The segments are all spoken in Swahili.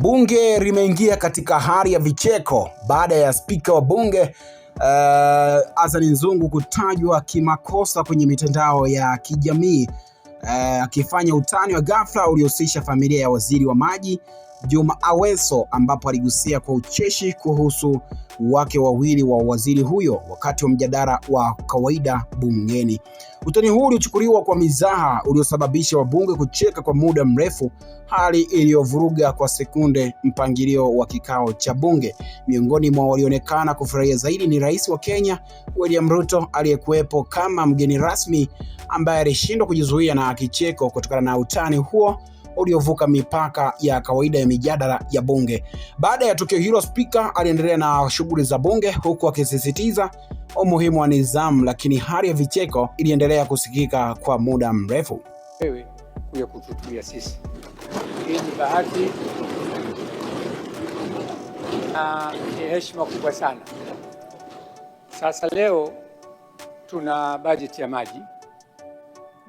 Bunge limeingia katika hali ya vicheko baada ya spika wa bunge Azan Zungu kutajwa kimakosa kwenye mitandao ya kijamii akifanya utani wa ghafla uliohusisha familia ya waziri wa maji Juma Aweso, ambapo aligusia kwa ucheshi kuhusu wake wawili wa waziri huyo wakati wa mjadala wa kawaida bungeni. Utani huu ulichukuliwa kwa mizaha uliosababisha wabunge kucheka kwa muda mrefu, hali iliyovuruga kwa sekunde mpangilio wa kikao cha bunge. Miongoni mwa walionekana kufurahia zaidi ni Rais wa Kenya William Ruto aliyekuwepo kama mgeni rasmi, ambaye alishindwa kujizuia na kicheko kutokana na utani huo uliovuka mipaka ya kawaida ya mijadala ya bunge. Baada ya tukio hilo, spika aliendelea na shughuli za bunge huku akisisitiza umuhimu wa nidhamu, lakini hali ya vicheko iliendelea kusikika kwa muda mrefu. Wewe kuja kututulia sisi, hii ni bahati na ni heshima kubwa sana. Sasa leo tuna bajeti ya maji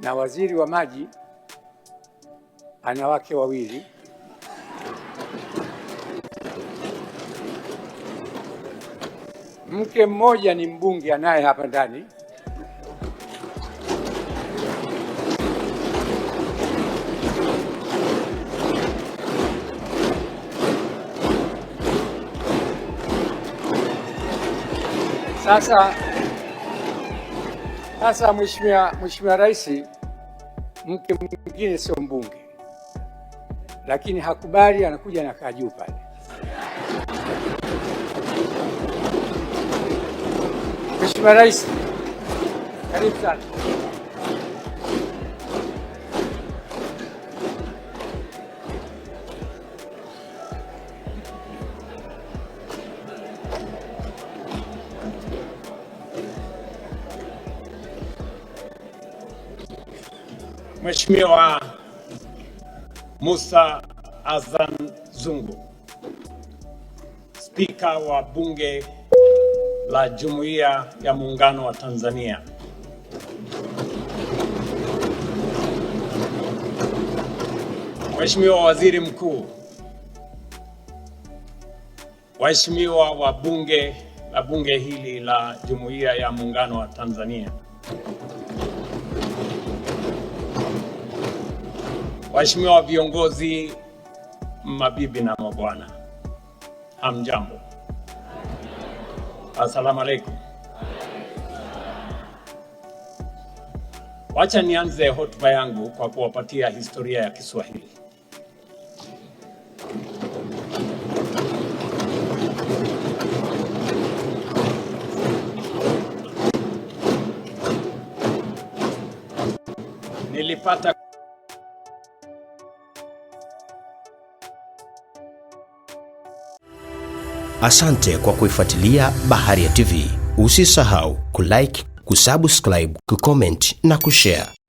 na waziri wa maji ana wake wawili. Mke mmoja ni mbunge anaye hapa ndani, sasa Mheshimiwa Rais, mke mwingine sio mbunge, lakini hakubali, anakuja na kaa juu pale. Mheshimiwa Rais, karibu sana. Mheshimiwa Musa Azan Zungu, Spika wa Bunge la Jumuiya ya Muungano wa Tanzania. Mheshimiwa Waziri Mkuu, waheshimiwa wa bunge hili la Jumuiya ya Muungano wa Tanzania, waheshimiwa viongozi, mabibi na mabwana, hamjambo. Asalamu alaykum. Wacha nianze hotuba yangu kwa kuwapatia historia ya Kiswahili. Nilipata Asante kwa kuifuatilia Baharia TV. Usisahau kulike, kusubscribe, kucomment na kushare.